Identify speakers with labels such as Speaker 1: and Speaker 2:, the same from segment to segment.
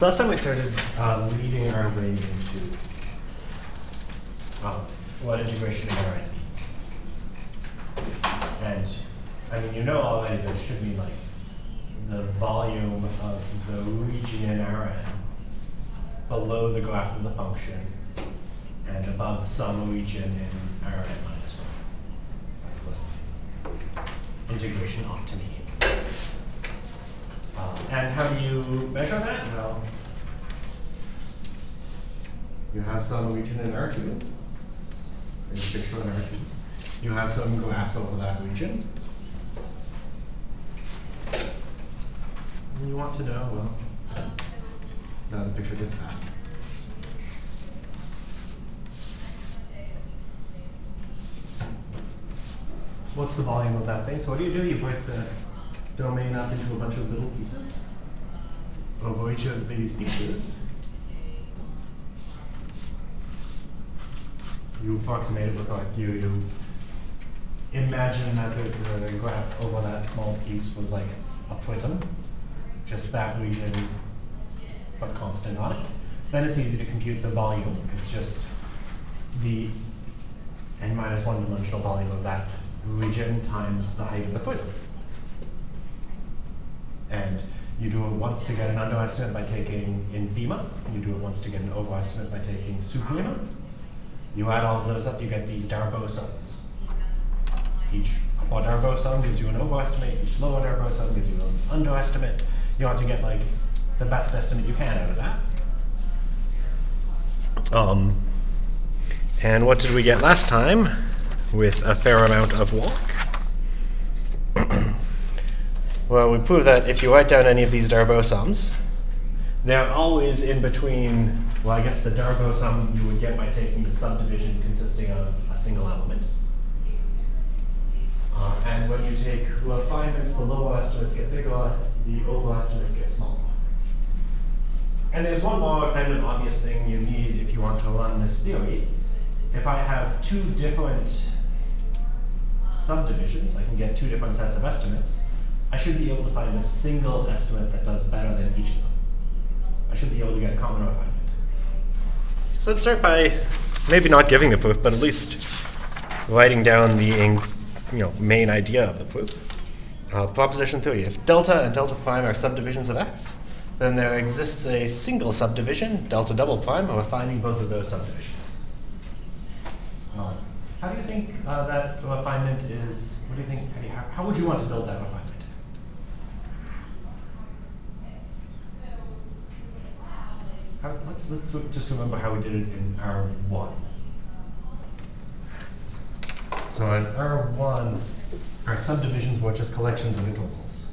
Speaker 1: Last time we started leading our way into what integration of Rn means. And I mean, you know already that it should mean like the volume of the region in Rn below the graph of the function and above some region in Rn minus 1. That's what integration ought to mean. And how do you measure that? Well, you have some region in R2. There's a picture in R2. You have some graph over that region. And you want to know, well, now the picture gets bad. What's the volume of that thing? So what do? You break the domain up into a bunch of little pieces. Over each of these pieces, you approximate it with like you imagine that the graph over that small piece was like a prism, just that region, but constant on it. Then it's easy to compute the volume. It's just the n-1 dimensional volume of that region times the height of the prism. And you do it once to get an underestimate by taking infima. You do it once to get an overestimate by taking suprema. You add all of those up, you get these Darboux sums. Each upper Darboux sum gives you an overestimate. Each lower Darboux sum gives you an underestimate. You want to get like the best estimate you can out of that. And what did we get last time with a fair amount of walk? Well, we proved that if you write down any of these Darboux sums, they're always in between, well, I guess the Darboux sum you would get by taking the subdivision consisting of a single element. And when you take refinements, the lower estimates get bigger, the over estimates get smaller. And there's one more kind of obvious thing you need if you want to run this theory. If I have two different subdivisions, I can get two different sets of estimates. I should be able to find a single estimate that does better than each of them. I should be able to get a common refinement. So let's start by maybe not giving the proof, but at least writing down the main idea of the proof. Proposition 3, if delta and delta prime are subdivisions of x, then there exists a single subdivision, delta double prime, refining both of those subdivisions. How do you think that refinement is, what do you think, how would you want to build that refinement? Let's just remember how we did it in R1. So in R1, our subdivisions were just collections of intervals.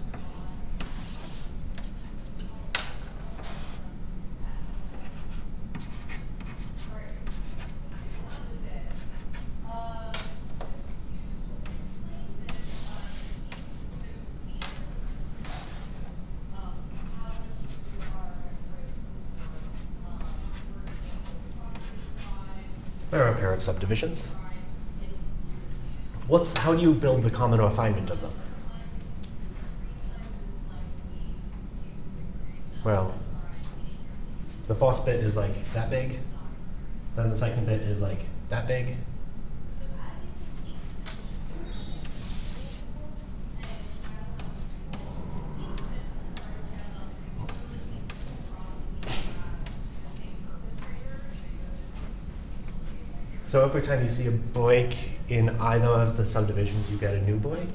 Speaker 1: There are a pair of subdivisions. How do you build the common refinement of them? Well, the first bit is like that big, then the second bit is like that big. So every time you see a break in either of the subdivisions, you get a new break.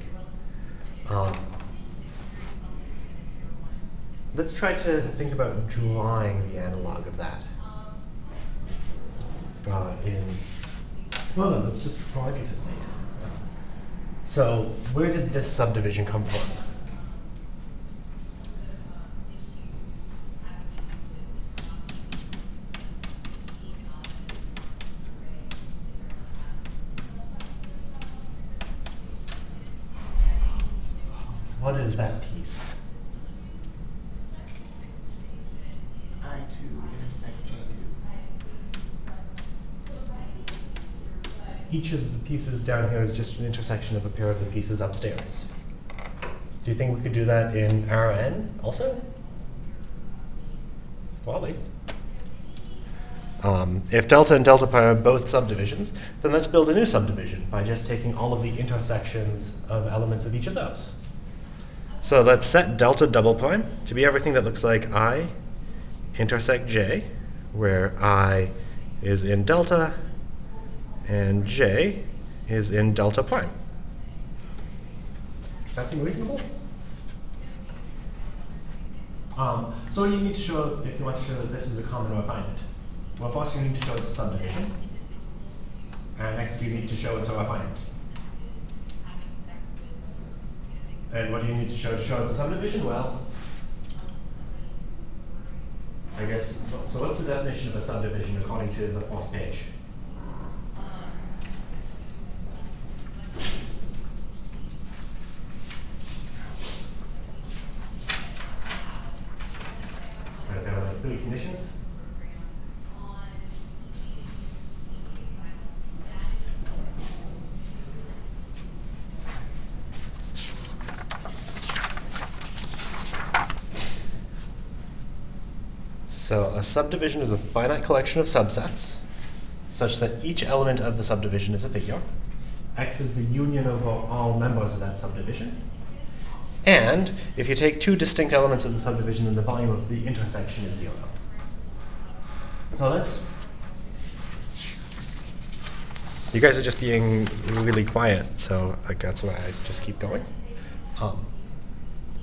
Speaker 1: Let's try to think about drawing the analog of that. Let's just for argument's sake. So where did this subdivision come from? What is that piece?
Speaker 2: I2 intersect J2.
Speaker 1: Each of the pieces down here is just an intersection of a pair of the pieces upstairs. Do you think we could do that in Rn also? Wally. If delta and delta prime are both subdivisions, then let's build a new subdivision by just taking all of the intersections of elements of each of those. So let's set delta double prime to be everything that looks like I intersect j, where I is in delta and j is in delta prime. That seem reasonable? So what do you need to show if you want to show that this is a common or finite? Well, first you need to show it's a subdivision. And next you need to show it's a finite. And what do you need to show it's a subdivision? Well, I guess, so what's the definition of a subdivision according to the first page? Right, there are like 3 conditions. So a subdivision is a finite collection of subsets such that each element of the subdivision is a figure. X is the union of all members of that subdivision. And if you take 2 distinct elements of the subdivision, then the volume of the intersection is 0. So let's... You guys are just being really quiet, so that's why I just keep going.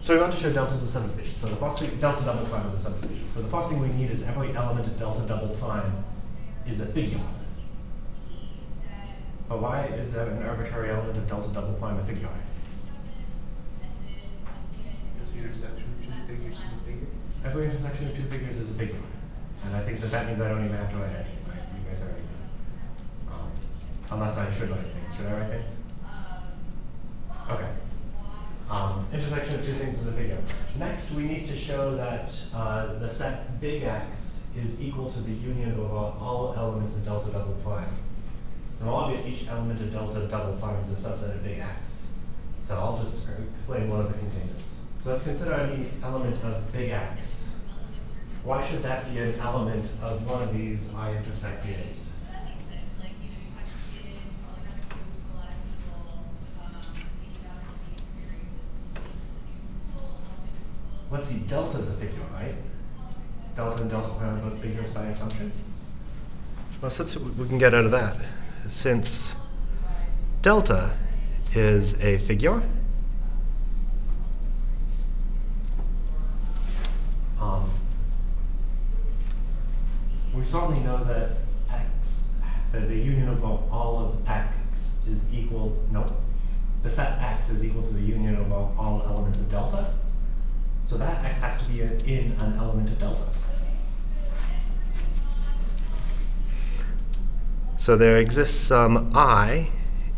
Speaker 1: So we want to show delta is a subdivision. So the first thing, delta double prime is a subdivision. So the first thing we need is every element of delta double prime is a figure. But why is an arbitrary element of delta double prime a figure?
Speaker 2: Because the intersection of 2 figures is a figure.
Speaker 1: Every intersection of 2 figures is a figure. And I think that means I don't even have to write anything, right? You guys already know. Unless I should write things. Should I write things? Okay. Intersection of 2 things is a figure. Next, we need to show that the set big X is equal to the union over all elements of delta double prime. Now, obviously, each element of delta double prime is a subset of big X. So I'll just explain one of the containers. So let's consider any element of big X. Why should that be an element of one of these I intersect J's? Let's see, delta is a figure, right? Delta and delta prime are both figures by assumption. Well, since we can get out of that, since delta is a figure, we certainly know that X, that the union of all of X is equal, no, the set X is equal to the union of all elements of delta. So that X has to be in an element of delta. So there exists some I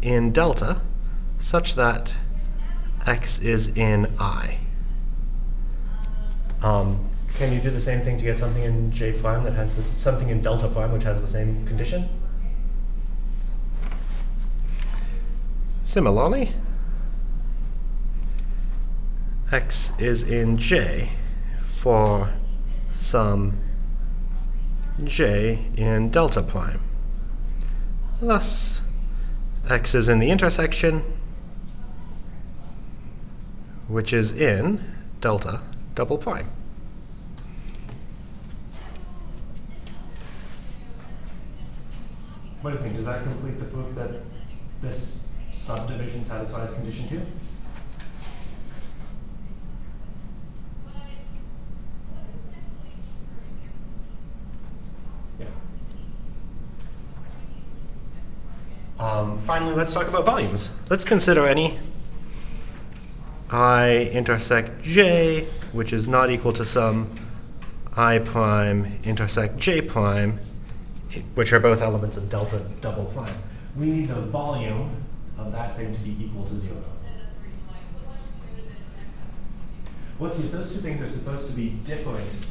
Speaker 1: in delta such that X is in I. Can you do the same thing to get something in J prime that has something in delta prime which has the same condition? Similarly, X is in J for some J in delta prime. Thus, X is in the intersection, which is in delta double prime. What do you think? Does that complete the proof that this subdivision satisfies condition 2? Finally, let's talk about volumes. Let's consider any I intersect J, which is not equal to some I prime intersect J prime, which are both elements of delta double prime. We need the volume of that thing to be equal to 0. Let's see, if those 2 things are supposed to be different,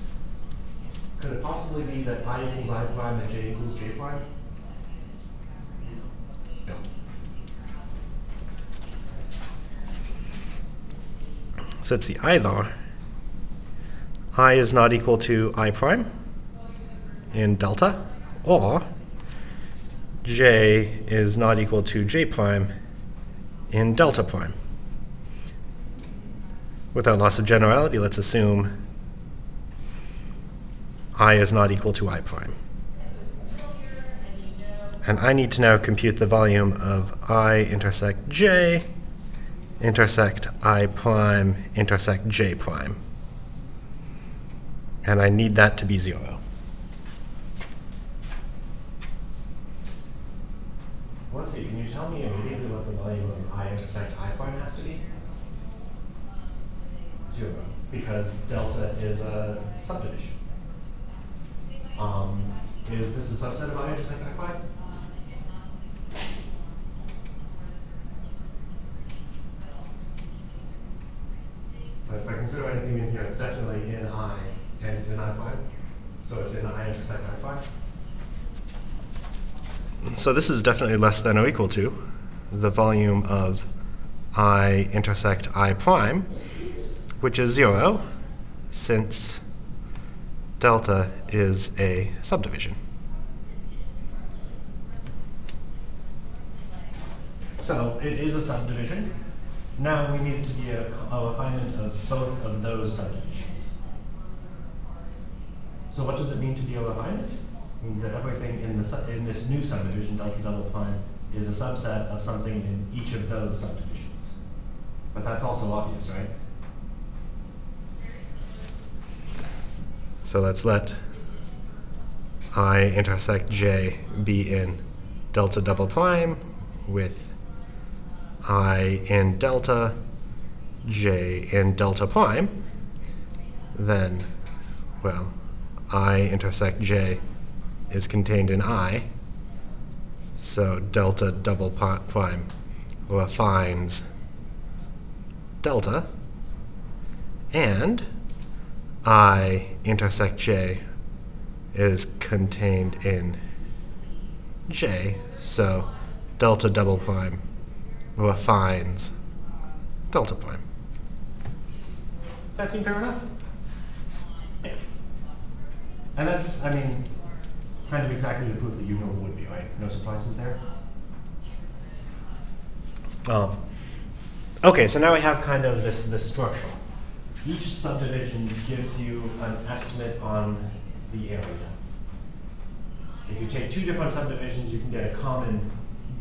Speaker 1: could it possibly be that I equals I prime and J equals J prime? No. So let's see, either I is not equal to I prime, in delta, or j is not equal to j prime in delta prime. Without loss of generality, let's assume I is not equal to I prime. And I need to now compute the volume of I intersect j intersect I prime intersect j prime. And I need that to be 0. Let's see, can you tell me immediately what the volume of I intersect I prime has to be? 0, because delta is a subdivision. Is this a subset of I intersect I prime? But if I consider anything in here, it's definitely in I, and it's in I prime. So it's in I intersect I prime. So this is definitely less than or equal to the volume of I intersect I prime, which is 0, since delta is a subdivision. So it is a subdivision. Now we need it to be a refinement of both of those subdivisions. So what does it mean to be a refinement? It means that everything in this new subdivision, delta double prime, is a subset of something in each of those subdivisions. But that's also obvious, right? So let's let I intersect j be in delta double prime with I in delta, j in delta prime. Then, well, I intersect j is contained in I, so delta double prime refines delta, and I intersect j is contained in j, so delta double prime refines delta prime. That seem fair enough? Yeah. And that's, I mean, kind of exactly the proof that you know would be, right? No surprises there? Okay, so now we have kind of this structure. Each subdivision gives you an estimate on the area. If you take two different subdivisions, you can get a common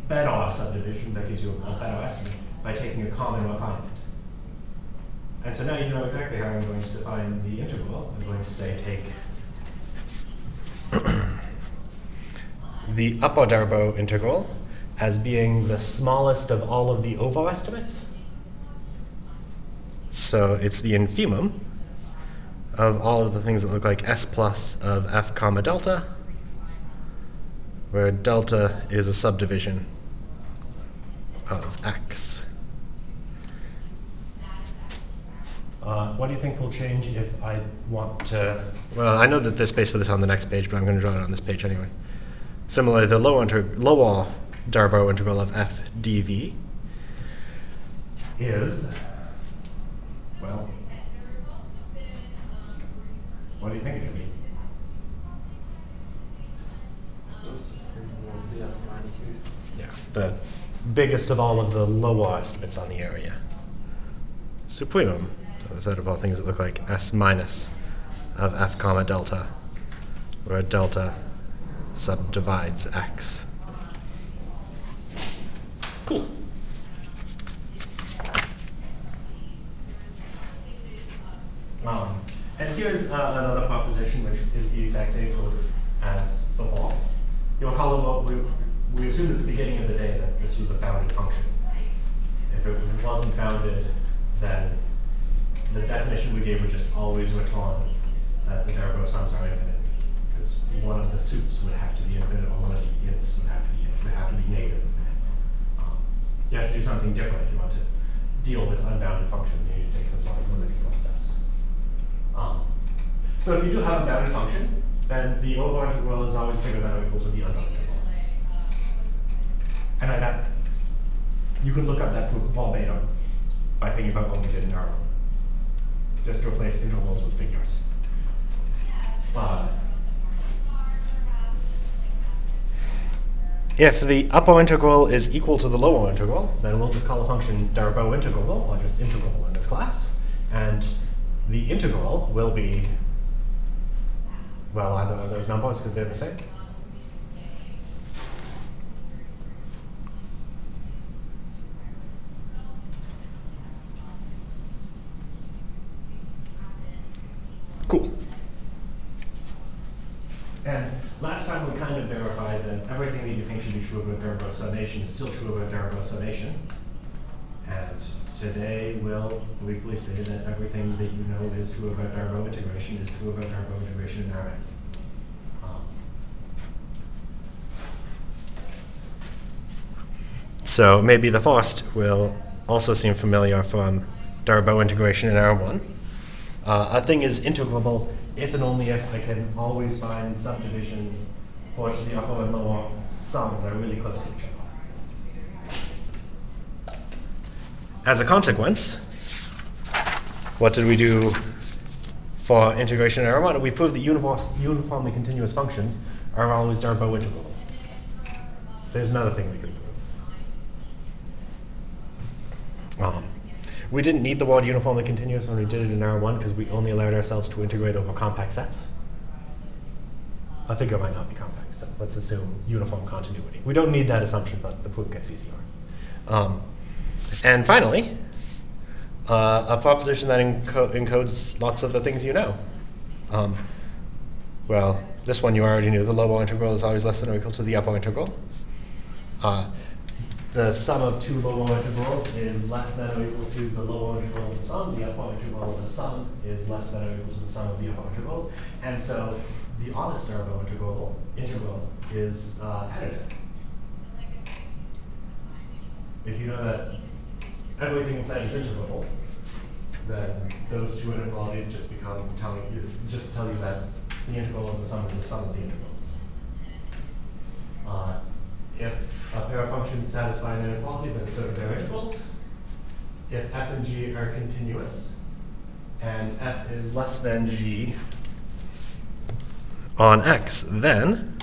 Speaker 1: better subdivision that gives you a better estimate by taking a common refinement. And so now you know exactly how I'm going to define the integral. I'm going to say take the upper Darboux integral as being the smallest of all of the oval estimates. So it's the infimum of all of the things that look like s plus of f comma delta, where delta is a subdivision of x. What do you think will change if I want to, well, I know that there's space for this on the next page, but I'm going to draw it on this page anyway. Similarly, the lower Darboux integral of f dv is, well, what do you think it should be? Yeah, the biggest of all of the lower estimates on the area. Supremum, the set of all things that look like s minus of f comma delta, where delta subdivides x. Cool. And here's another proposition which is the exact same proof as before. You'll recall we assumed at the beginning of the day that this was a bounded function. If it wasn't bounded, then the definition we gave would just always return that the Darboux sums are infinite, because one of the suits would have to be infinite, or one of the ints would have to be negative infinite. You have to do something different if you want to deal with unbounded functions. You need to take some sort of limiting process. So if you do have a bounded function, then the over integral is always bigger than or equal to the under integral. And that you can look up that proof verbatim by thinking about what we did in our just to replace intervals with figures. If the upper integral is equal to the lower integral, then we'll just call the function Darboux integrable, or just integrable in this class. And the integral will be, well, either of those numbers because they're the same. Cool. And last time we kind of verified that everything that you think should be true about Darboux summation is still true about Darboux summation. And today we'll briefly say that everything that you know is true about Darboux integration is true about Darboux integration in Rn. So maybe the first will also seem familiar from Darboux integration in R1. A thing is integrable if and only if I can always find subdivisions for which the upper and lower sums are really close to each other. As a consequence, what did we do for integration in R1? We proved that uniformly continuous functions are always Darboux integrable. There's another thing we could prove. We didn't need the word uniformly continuous when we did it in R1 because we only allowed ourselves to integrate over compact sets. A figure might not be compact, so let's assume uniform continuity. We don't need that assumption, but the proof gets easier. And finally, a proposition that encodes lots of the things you know. Well, this one you already knew. The lower integral is always less than or equal to the upper integral. The sum of two lower integrals is less than or equal to the lower integral of the sum. The upper integral of the sum is less than or equal to the sum of the upper integrals. And so the honest Darboux integral is additive. If you know that everything inside is integrable, then those two inequalities just become tell you that the integral of the sum is the sum of the integrals. If a pair of functions satisfy an inequality, then so do their integrals. If f and g are continuous, and f is less than g on x, then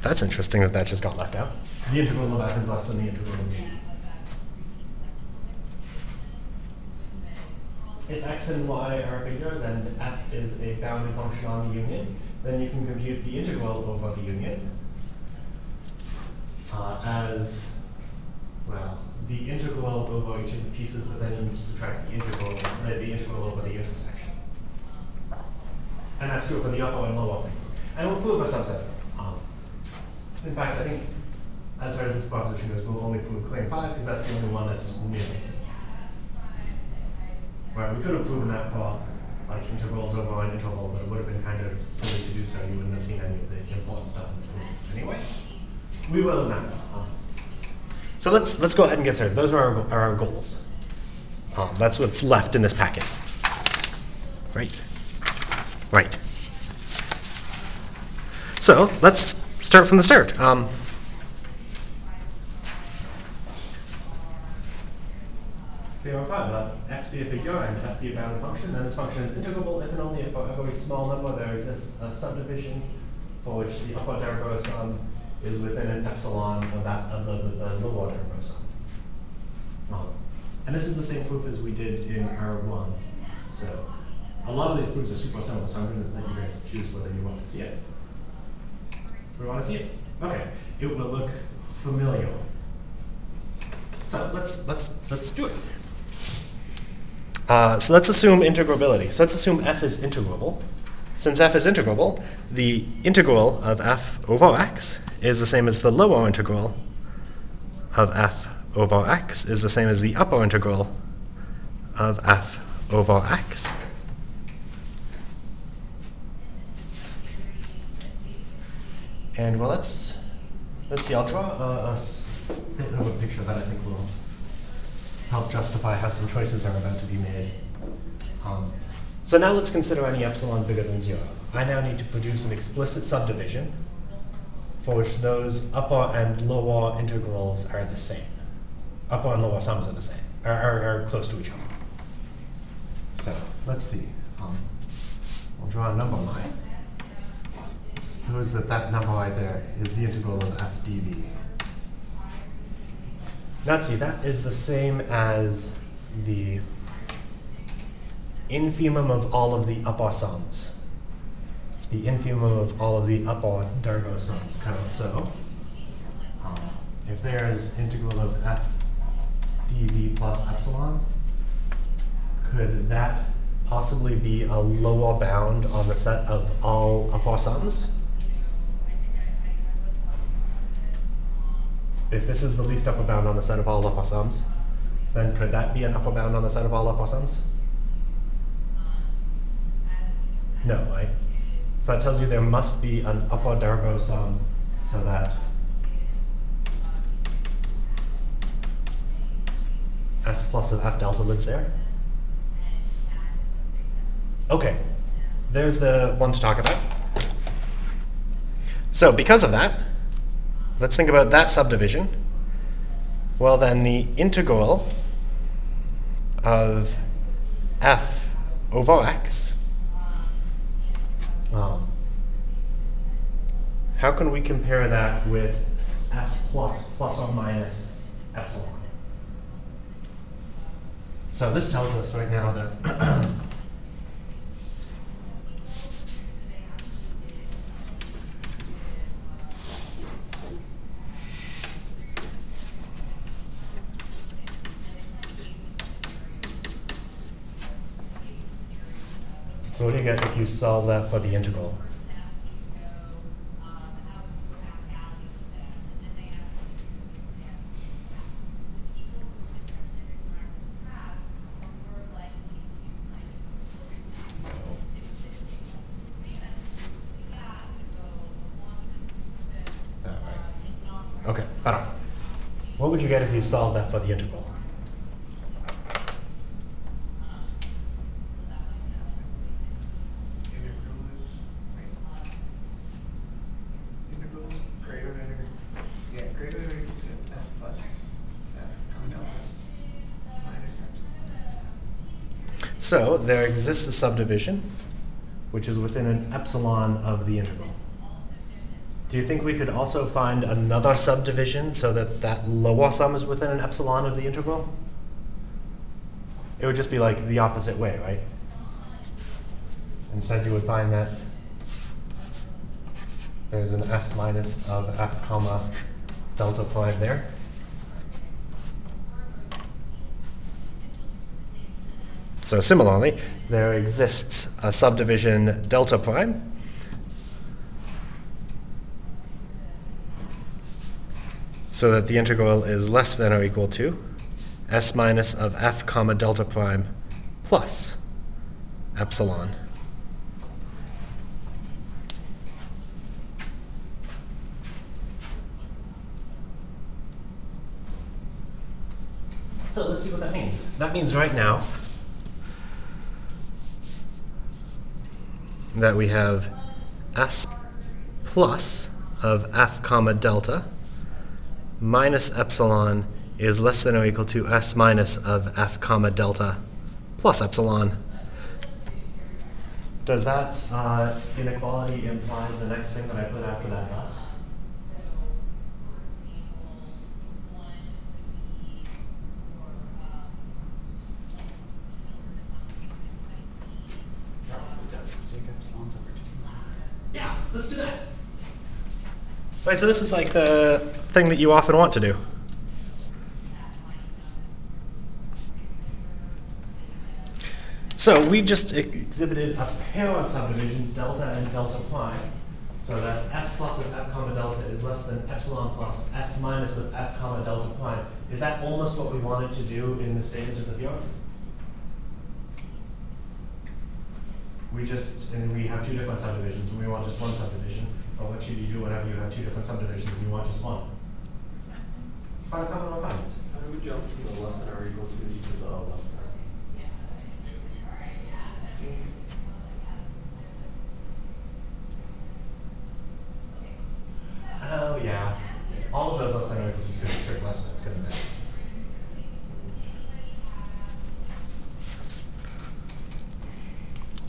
Speaker 1: that's interesting that just got left out. The integral of f is less than the integral of g. If x and y are figures and f is a bounded function on the union, then you can compute the integral over the union as, well, the integral over each of the pieces, but then you subtract the integral over the intersection. And that's true for the upper and lower things. And we'll prove a subset. In fact, I think as far as this proposition goes, we'll only prove claim 5 because that's the only one that's new. Right, we could have proven that for like integrals over an interval, but it would have been kind of silly to do so. You wouldn't have seen any of the important stuff in the proof anyway. We will in that. So let's go ahead and get started. Those are our goals. That's what's left in this packet. Right. Right. So let's start from the start. Theorem 5, let x be a figure and f be a bounded function, then this function is integrable if and only if for every small number there exists a subdivision for which the upper Darboux sum is within an epsilon of the lower Darboux sum. And this is the same proof as we did in R1. So a lot of these proofs are super simple, so I'm going to let you guys choose whether you want to see it. We want to see it? Okay. It will look familiar. So let's do it. So let's assume integrability. So let's assume f is integrable. Since f is integrable, the integral of f over x is the same as the lower integral of f over x is the same as the upper integral of f over x. And well, let's see. I'll draw a bit of a picture that I think will help justify how some choices are about to be made. So now let's consider any epsilon bigger than 0. I now need to produce an explicit subdivision for which those upper and lower integrals are the same. upper and lower sums are the same, are close to each other. So let's see. We'll draw a number line. Suppose that number right there is the integral of f dv. Now see, that is the same as the infimum of all of the upper sums. It's the infimum of all of the upper Darboux sums. So if there is integral of f dv plus epsilon, could that possibly be a lower bound on the set of all upper sums? If this is the least upper bound on the set of all upper sums, then could that be an upper bound on the set of all upper sums? No, right? So that tells you there must be an upper Darboux sum so that S plus of f delta lives there. Okay, there's the one to talk about. So because of that, let's think about that subdivision. Well, then the integral of f over x, how can we compare that with s plus or minus epsilon? So this tells us right now that so what do you get if you solve that for the integral? Okay, better. What would you get if you solved that for the integral?
Speaker 2: Integral greater than or equal to s plus f comma delta minus epsilon.
Speaker 1: So there exists a subdivision which is within an epsilon of the integral. Do you think we could also find another subdivision so that that lower sum is within an epsilon of the integral? It would just be like the opposite way, right? Instead you would find that there's an s minus of f comma delta prime there. So similarly, there exists a subdivision delta prime so that the integral is less than or equal to s minus of f comma delta prime plus epsilon. So let's see what that means. That means right now that we have s plus of f comma delta minus epsilon is less than or equal to s minus of f comma delta plus epsilon. Does that inequality imply the next thing that I put after that thus? Yeah, let's do that. Right, so this is like the thing that you often want to do. So we just exhibited a pair of subdivisions, delta and delta prime, so that s plus of f comma delta is less than epsilon plus s minus of f comma delta prime. Is that almost what we wanted to do in the statement of the theorem? We have two different subdivisions, and we want just one subdivision. But what should you do whenever you have two different subdivisions and you want just one? Find a common or find it.
Speaker 3: How do we jump from the less than or equal to each of the less than?
Speaker 1: Oh yeah. All of those less than or equal to could be strict less than, couldn't it?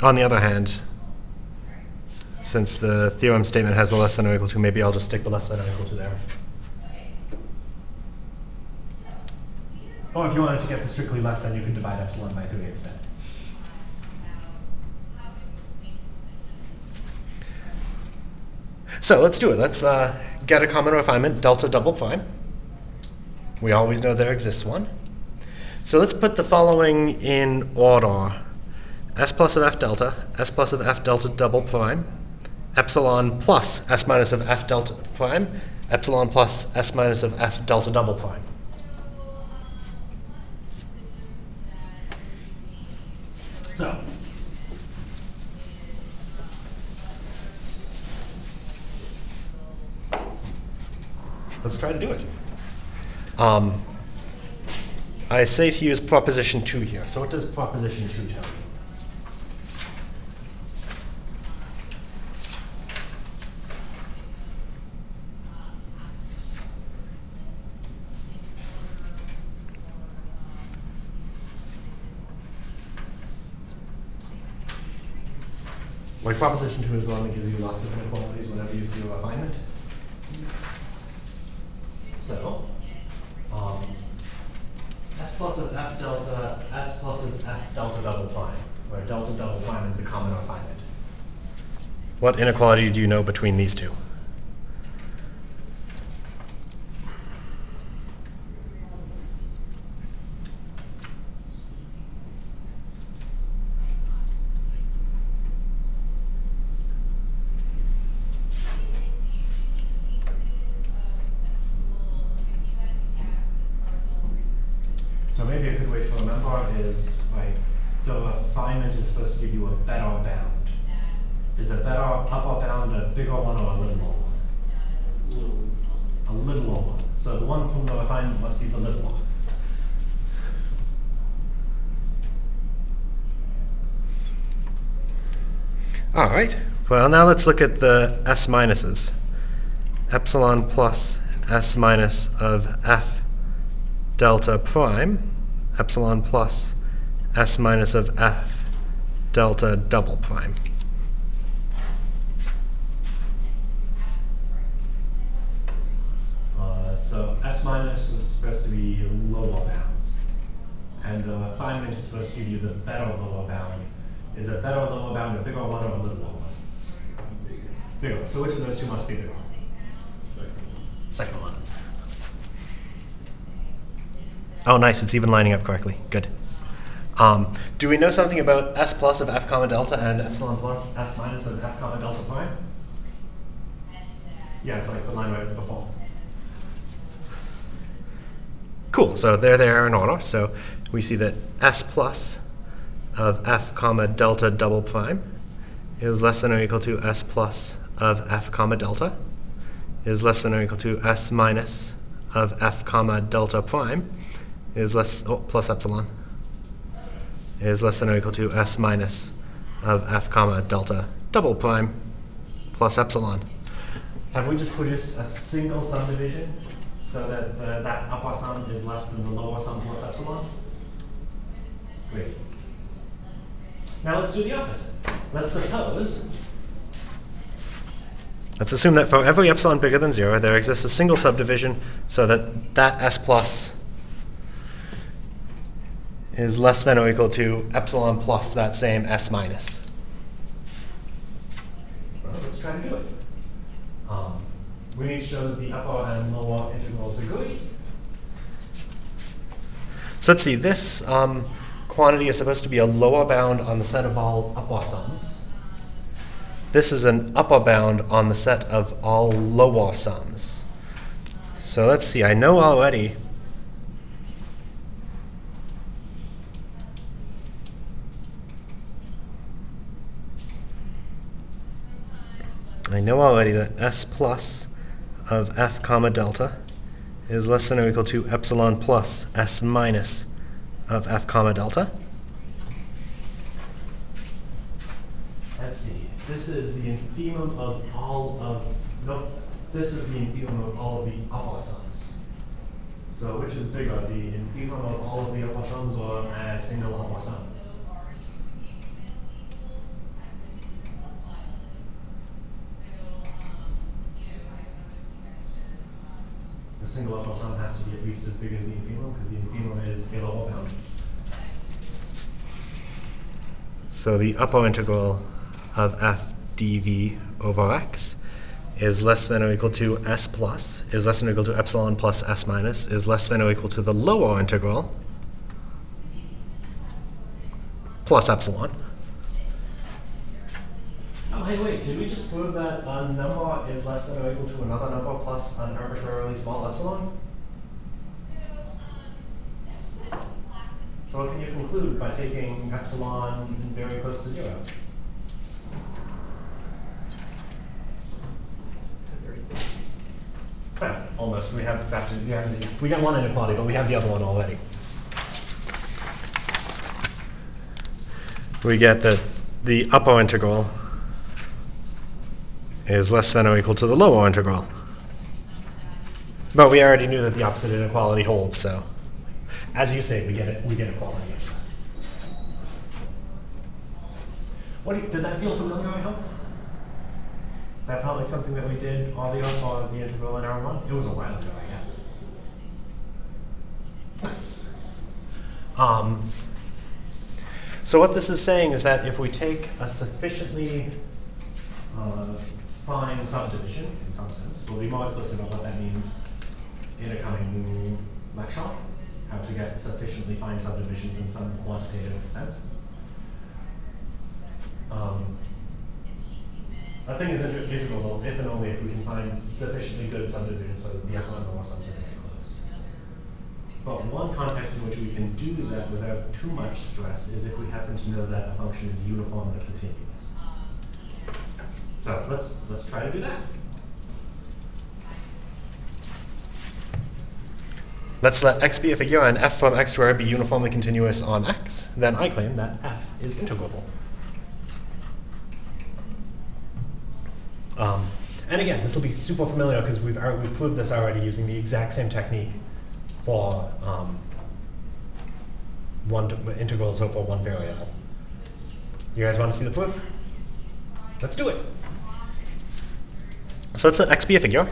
Speaker 1: On the other hand, since the theorem statement has a less than or equal to, maybe I'll just stick the less than or equal to there. Or if you wanted to get the strictly less than, you could divide epsilon by 3 instead. So let's do it. Let's get a common refinement, delta double prime. We always know there exists one. So let's put the following in order. S plus of f delta, S plus of f delta double prime, epsilon plus S minus of f delta prime, epsilon plus S minus of f delta double prime. So, let's try to do it. I say to use proposition 2 here. So what does proposition 2 tell you? Like proposition 2 is the one that gives you lots of inequalities whenever you see a refinement. So, S plus of f delta, S plus of f delta double prime, where delta double prime is the common refinement. What inequality do you know between these two? So maybe a good way to remember is, like, the refinement is supposed to give you a better bound. Is a better upper bound a bigger one or a little lower one? A little lower one. So the one from the refinement must be the little one. All right. Well, now let's look at the S minuses. Epsilon plus S minus of f delta prime, epsilon plus S minus of f delta double prime. So S minus is supposed to be lower bounds. And the refinement is supposed to give you the better lower bound. Is a better lower bound a bigger one or a little lower one? Bigger. So which of those two must be bigger? Second one. Oh, nice. It's even lining up correctly. Good. Do we know something about S plus of f comma delta and epsilon plus S minus of f comma delta prime? Yeah, it's like the line right before. Cool. So they're there in order. So we see that S plus of f comma delta double prime is less than or equal to S plus of f comma delta is less than or equal to S minus of f comma delta prime is less, plus epsilon is less than or equal to S minus of f comma delta double prime plus epsilon. Have we just produced a single subdivision so that that upper sum is less than the lower sum plus epsilon? Great. Now let's do the opposite. Let's assume that for every epsilon bigger than 0, there exists a single subdivision so that that S plus is less than or equal to epsilon plus that same S minus. Well, let's try to do it. We need to show that the upper and lower integrals agree. So let's see, this quantity is supposed to be a lower bound on the set of all upper sums. This is an upper bound on the set of all lower sums. So let's see, I know already that S plus of f comma delta is less than or equal to epsilon plus S minus of f comma delta. Let's see. This is the infimum of all of this is the infimum of all of the upper sums. So which is bigger, the infimum of all of the upper sums or a single upper sum? single upper sum has to be at least as big as the infimum, because the infimum is a lower bound. So the upper integral of f dv over x is less than or equal to s plus, is less than or equal to epsilon plus s minus, is less than or equal to the lower integral plus epsilon. Oh, hey, wait, did we just prove that a number is less than or equal to another number plus an arbitrarily small epsilon? So what can you conclude by taking epsilon very close to 0? Well, almost. We have we got one inequality, but we have the other one already. We get that the upper integral is less than or equal to the lower integral. But we already knew that the opposite inequality holds, so as you say, we get equality. Did that feel familiar, I hope? That felt like something that we did earlier for the integral in hour 1? It was a while ago, I guess. Nice. So what this is saying is that if we take a sufficiently fine subdivision, in some sense, we'll be more explicit about what that means in a coming lecture, how to get sufficiently fine subdivisions in some quantitative sense. A thing is integral if and only if we can find sufficiently good subdivisions so that the upper and lower sums are very close. But one context in which we can do that without too much stress is if we happen to know that a function is uniformly continuous. So let's try to do that. Let's let x be a figure and f from x squared be uniformly continuous on x. Then I claim that f is integrable. And again, this will be super familiar because we've proved this already using the exact same technique for integrals over one variable. You guys want to see the proof? Let's do it. So let's let x be a figure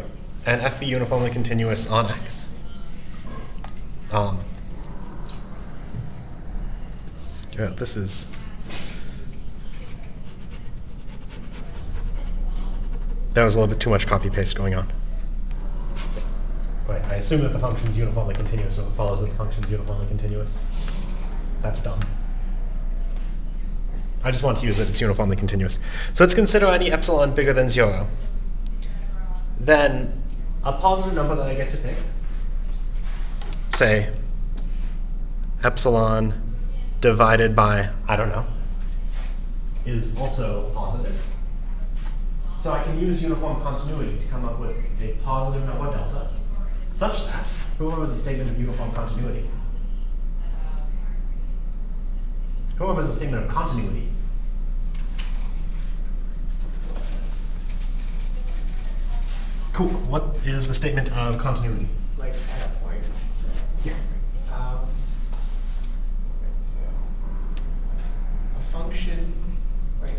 Speaker 1: and f be uniformly continuous on x. This is. That was a little bit too much copy-paste going on. Right, I assume that the function is uniformly continuous, so it follows that the function is uniformly continuous. That's dumb. I just want to use that it's uniformly continuous. So let's consider any epsilon bigger than 0. Then a positive number that I get to pick, say epsilon divided by, I don't know, is also positive. So I can use uniform continuity to come up with a positive number delta, such that, who remembers the statement of uniform continuity? Who remembers the statement of continuity? Cool. What is the statement of continuity?
Speaker 2: Like at a point.
Speaker 1: Yeah.
Speaker 2: So a function. Wait.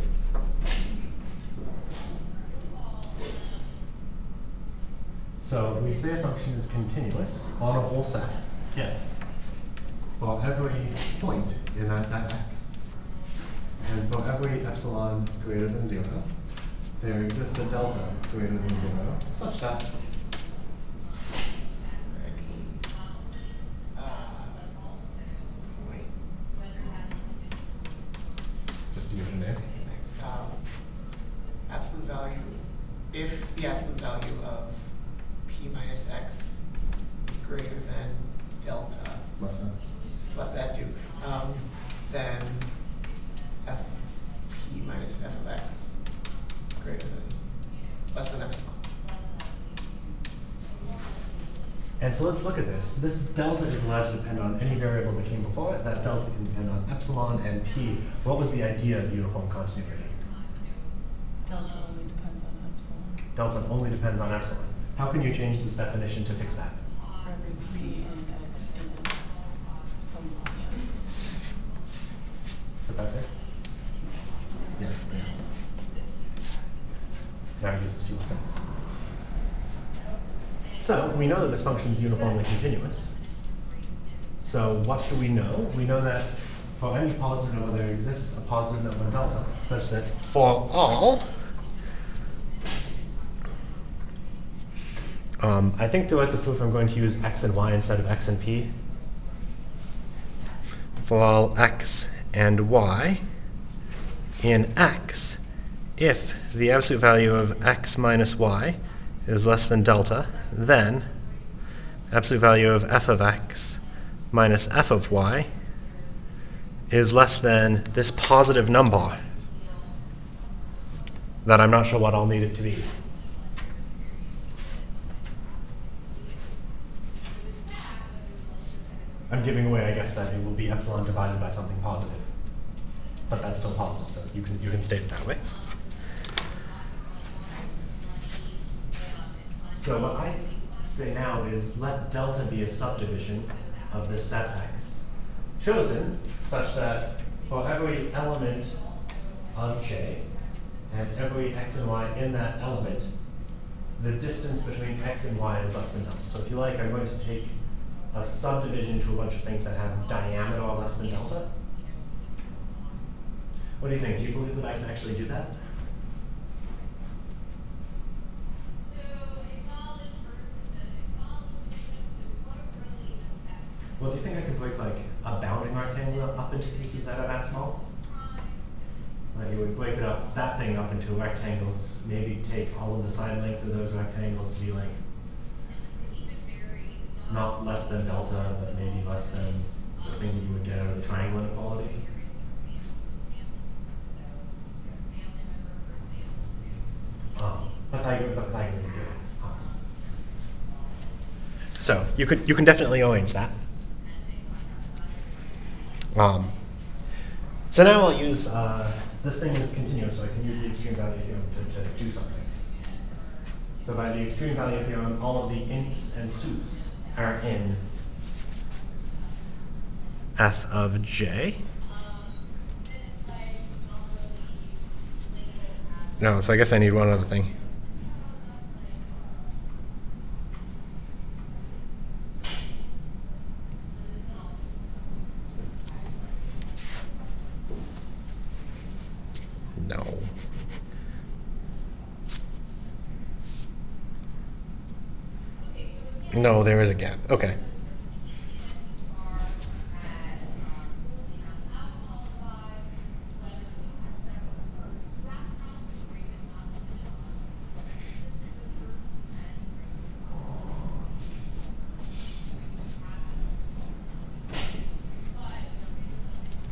Speaker 1: So we say a function is continuous on a whole set. Yeah. For every point in that set x. And for every epsilon greater than 0, there exists a delta greater than 0, such that
Speaker 2: Wait.
Speaker 1: just to give it a name.
Speaker 2: Next. Absolute value. If the absolute value of p minus x is greater than delta,
Speaker 1: Less than.
Speaker 2: let that do. Then f p minus f of x greater than less than epsilon.
Speaker 1: And so let's look at this. This delta is allowed to depend on any variable that came before it. That delta can depend on epsilon and p. What was the idea of uniform continuity?
Speaker 4: Delta only depends on epsilon.
Speaker 1: Delta only depends on epsilon. How can you change this definition to fix that?
Speaker 4: For every p in x in x. Some
Speaker 1: Put that there? Yeah. Now use 2 seconds. So we know that this function is uniformly continuous. So what do we know? We know that for any positive number, there exists a positive number delta, such that for all, I think throughout the proof I'm going to use x and y instead of x and p. For all x and y in x, if the absolute value of x minus y is less than delta, then absolute value of f of x minus f of y is less than this positive number that I'm not sure what I'll need it to be. I'm giving away, I guess, that it will be epsilon divided by something positive. But that's still positive, so you can state it that way. So what I say now is let delta be a subdivision of this set X, chosen such that for every element of J and every x and y in that element, the distance between x and y is less than delta. So if you like, I'm going to take a subdivision to a bunch of things that have diameter less than delta. What do you think? Do you believe that I can actually do that? Well, do you think I could break like a bounding rectangle up into pieces that are that small? Like you would break it up, that thing up into rectangles, maybe take all of the side lengths of those rectangles to be like not less than delta, but maybe less than the thing that you would get out of the triangle inequality. Pythagorean would do it. So you can definitely arrange that. So now I'll use this thing is continuous, so I can use the extreme value theorem to do something. So by the extreme value theorem, all of the ints and sups are in f of j. No, so I guess I need one other thing. No. No, there is a gap. Okay.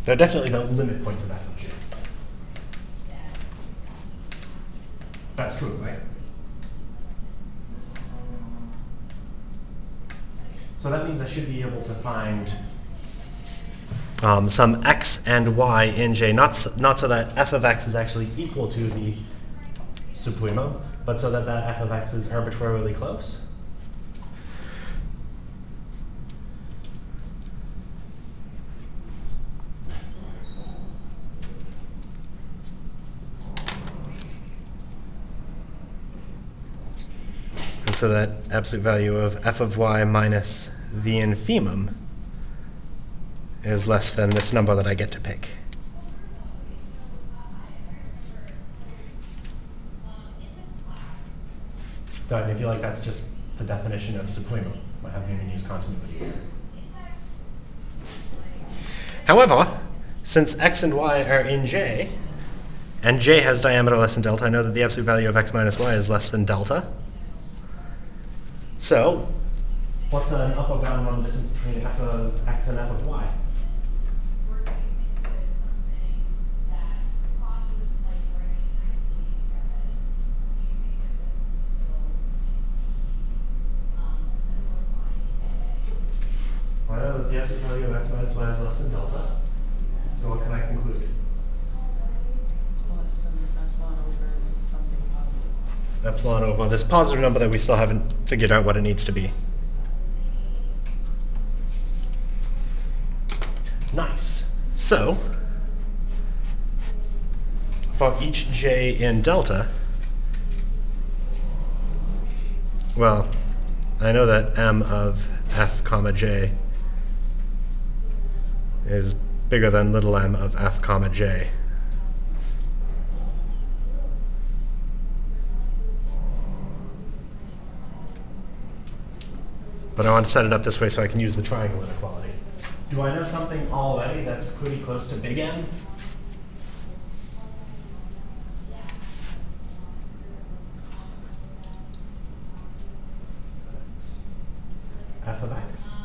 Speaker 1: There are definitely no limit points of f of j. That's true, right? So that means I should be able to find some x and y in j, not so that f of x is actually equal to the supremum, but so that that f of x is arbitrarily close. So that absolute value of f of y minus the infimum is less than this number that I get to pick. And if you like, that's just the definition of supremum. I haven't even used continuity here. However, since x and y are in J, and J has diameter less than delta, I know that the absolute value of x minus y is less than delta. So, what's an upper bound on the distance between f of x and f of y? Well, I know that the absolute value of x minus y is less than delta. So what can I conclude?
Speaker 4: It's less than epsilon over something positive.
Speaker 1: Epsilon over this positive number that we still haven't figured out what it needs to be. Nice. So, for each j in delta, well, I know that m of f comma j is bigger than little m of f comma j. But I want to set it up this way so I can use the triangle inequality. Do I know something already that's pretty close to big M? F of x.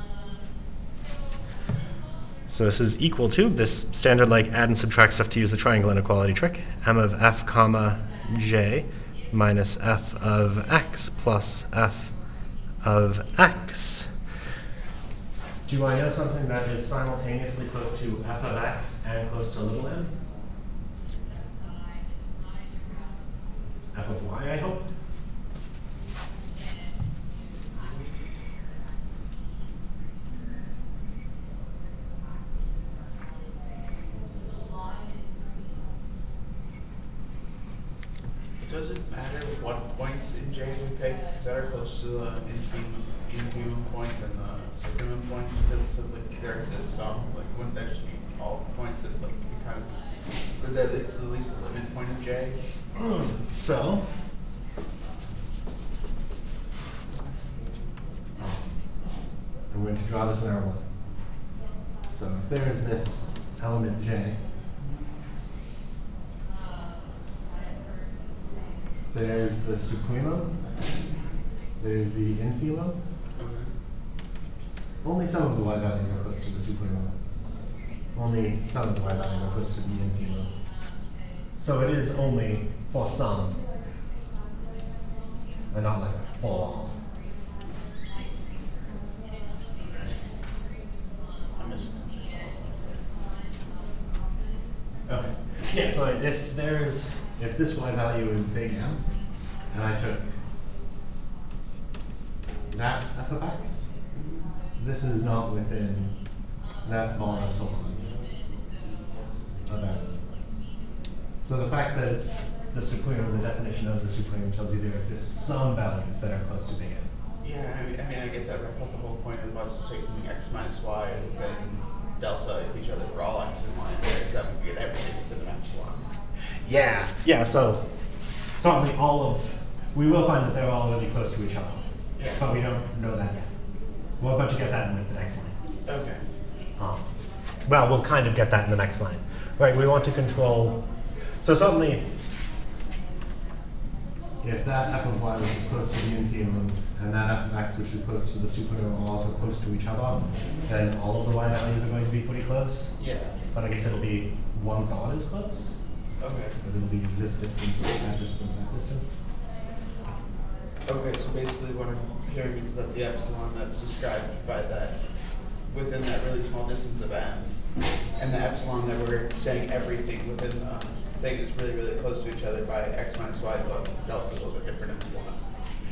Speaker 1: So this is equal to this standard like add and subtract stuff to use the triangle inequality trick. M of f comma j minus f of x plus f of x. Do I know something that is simultaneously close to f of x and close to little m? F of y, I hope.
Speaker 5: Does it matter what points in J we pick that are close to the infimum point and the supremum point? Because it says like there exists some, like wouldn't that just be all points? It's like you kind of, or that it's the least limit point of J?
Speaker 1: So, I'm going to draw this in our one. So if there is this element j, there's the supremum, there's the infimum.
Speaker 5: Okay.
Speaker 1: Only some of the y values are close to the supremum. Only some of the y values are close to the infimum. So it is only for some, and not like for all.
Speaker 5: I'm missing something.
Speaker 1: Okay. Yeah, so if this y value is big M, and I took that f of x, this is not within that small epsilon of M. So the fact that it's the supremum, the definition of the supremum tells you there exists some values that are close to big M.
Speaker 5: Yeah, I mean, I get that. I thought the whole point of us taking x minus y and then delta of each other for all x and y there is that we get everything within an epsilon.
Speaker 1: Yeah. Yeah, so certainly we will find that they're all really close to each other.
Speaker 5: Yeah.
Speaker 1: But we don't know that yet. We're about to get that in like the next line.
Speaker 5: Okay.
Speaker 1: Well, we'll kind of get that in the next line. Right, we want to control, so certainly if that f of y which is close to the infimum and that f of x which is close to the supremum are also close to each other, then all of the y values are going to be pretty close.
Speaker 5: Yeah.
Speaker 1: But I guess it'll be 1/3 as close.
Speaker 5: Okay.
Speaker 1: Because it'll be this distance, that distance, that distance.
Speaker 5: Okay, so basically what I'm hearing is that the epsilon that's described by that, within that really small distance of n, and the epsilon that we're saying everything within the thing is really, really close to each other by x minus y is less than delta, those are different epsilons.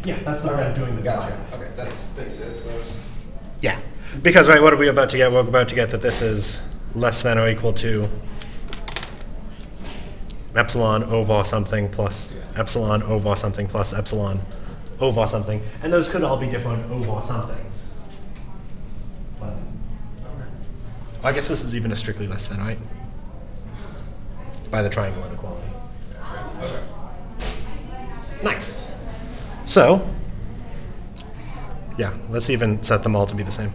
Speaker 1: Yeah, that's the way of doing the
Speaker 5: Gotcha.
Speaker 1: divide.
Speaker 5: Okay, that's those.
Speaker 1: Yeah, because right, what are we about to get? We're about to get that this is less than or equal to epsilon over something plus epsilon over something plus epsilon over something. And those could all be different over somethings. But I guess this is even a strictly less than, right? By the triangle inequality.
Speaker 5: Okay.
Speaker 1: Nice. So, yeah, let's even set them all to be the same.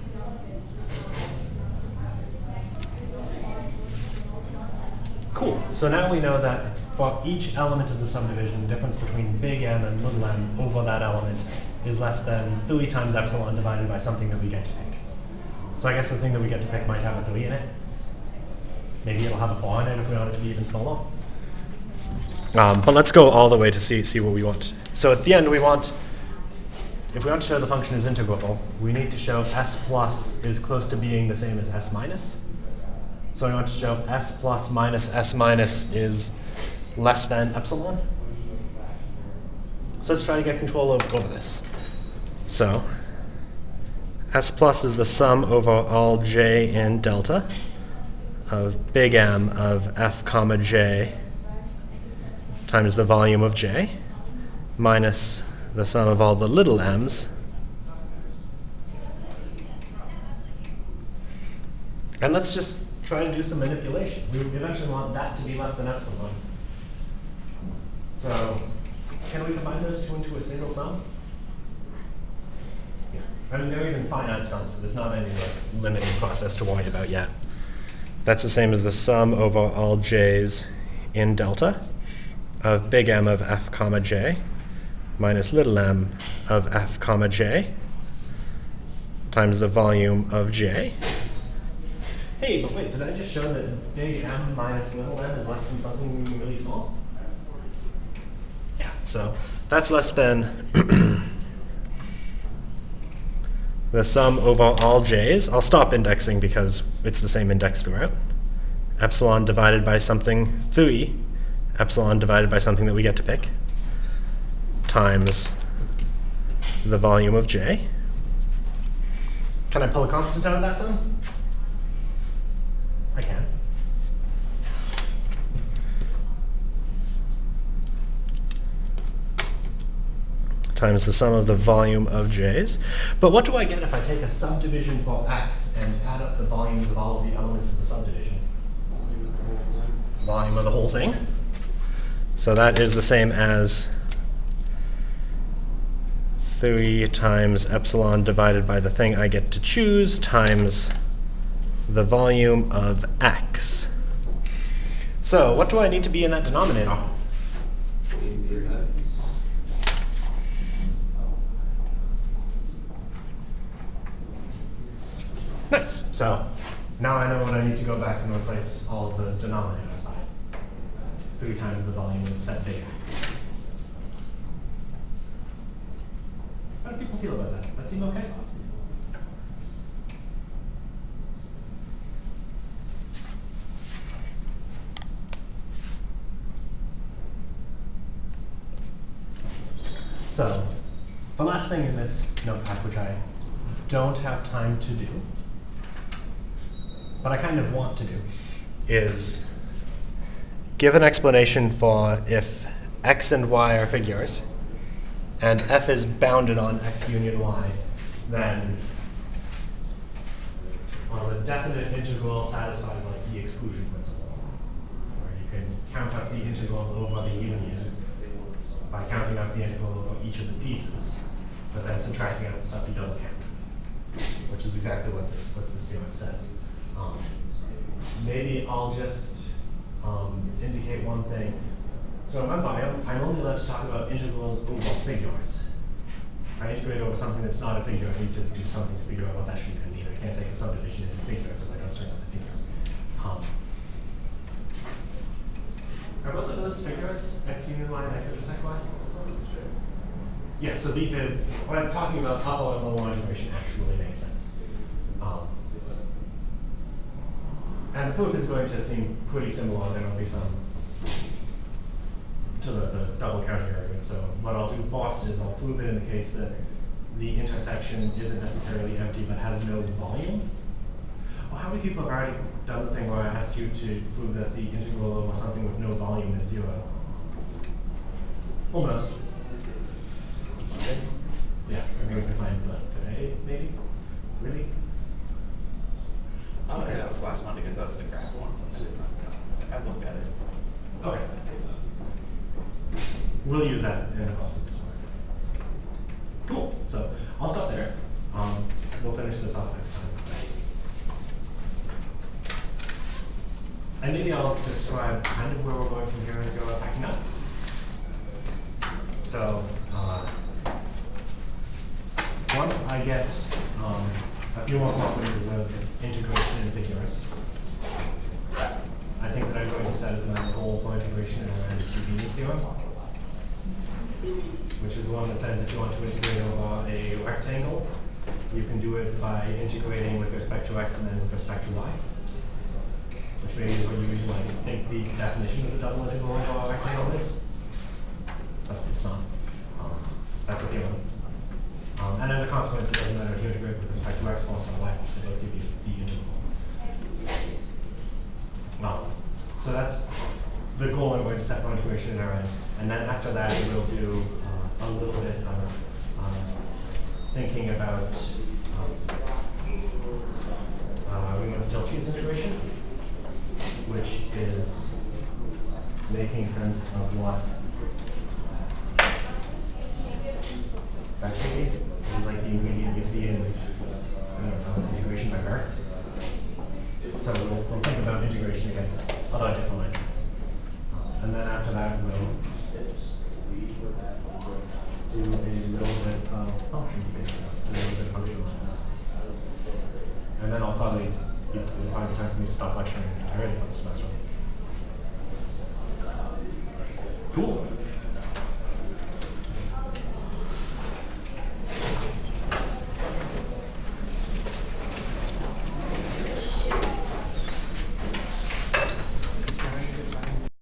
Speaker 1: Cool. So now we know that for each element of the subdivision, the difference between big M and little m over that element is less than 3 times epsilon divided by something that we get to pick. So I guess the thing that we get to pick might have a 3 in it. Maybe it'll have a 4 in it if we want it to be even smaller. But let's go all the way to see what we want. So at the end, we want, if we want to show the function is integrable, we need to show s plus is close to being the same as s minus. So we want to show s plus minus s minus is less than epsilon. So let's try to get control over this. So s plus is the sum over all j in delta of big M of f comma j times the volume of j minus the sum of all the little m's And let's just try to do some manipulation. We eventually want that to be less than epsilon. So can we combine those two into a single sum? Yeah. I mean, they're even finite sums, so there's not any limiting process to worry about yet. That's the same as the sum over all j's in delta of big M of f comma j minus little m of f comma j times the volume of j. Hey, but wait, did I just show that big M minus little m is less than something really small? Yeah, so that's less than the sum over all j's. I'll stop indexing because it's the same index throughout. Epsilon divided by something 3, epsilon divided by something that we get to pick, times the volume of j. Can I pull a constant out of that sum? I can. Times the sum of the volume of j's. But what do I get if I take a subdivision for x and add up the volumes of all of the elements of the subdivision? Volume of the whole thing. So that is the same as 3 times epsilon divided by the thing I get to choose times the volume of x. So what do I need to be in that denominator? Nice. So now I know what I need to go back and replace all of those denominators by. 3 times the volume of the set big X. How do people feel about that? That seem okay? So the last thing in this notepad, which I don't have time to do, but I kind of want to do, is give an explanation for if x and y are figures, and f is bounded on x union y, then the definite integral satisfies like the exclusion principle, where you can count up the integral over the union by counting up the integral over each of the pieces, but then subtracting out the stuff you don't count, which is exactly what this theorem says. Maybe I'll just indicate one thing. So remember, I'm only allowed to talk about integrals over figures. If I integrate over something that's not a figure, I need to do something to figure out what that should even mean. I can't take a subdivision into figures so I don't start with the figure. Are both of those figures x union y and x intersect y? Yeah, so what I'm talking about, upper and lower integration actually makes sense. And the proof is going to seem pretty similar. There will be some to the double counting argument. So what I'll do first is I'll prove it in the case that the intersection isn't necessarily empty but has no volume. Well, how many people have already done the thing where I asked you to prove that the integral over something with no volume is 0? Almost. Yeah, everyone's assigned today, maybe? Really?
Speaker 5: Oh, yeah, that was last Monday because that was the graph one. I looked at it.
Speaker 1: Okay. We'll use that in the course of this work. Cool. So I'll stop there. We'll finish this off next time. And maybe I'll describe kind of where we're going from here as we go backing up. So once I get a few more properties of integration in figures, I think that I'm going to set as my goal for integration in around the convenience theorem, which is the one that says if you want to integrate over a rectangle, you can do it by integrating with respect to x and then with respect to y, which maybe is what you usually think the definition of the double integral over a rectangle is, but it's not. That's the theorem. And as a consequence, it doesn't matter if you integrate with respect to x plus or y plus, they both give you the integral. So that's the goal I'm going to set for integration in Rn. And then after that, we'll do a little bit of thinking about We want still choose integration, which is making sense of what that should be. It's like the ingredient you see in, I don't know, integration by parts. So we'll think about integration against a lot of different metrics. And then after that, we'll do a little bit of function spaces, a little bit of functional analysis. And then I'll probably, it'll probably be time for me to stop lecturing entirely for the semester. Cool.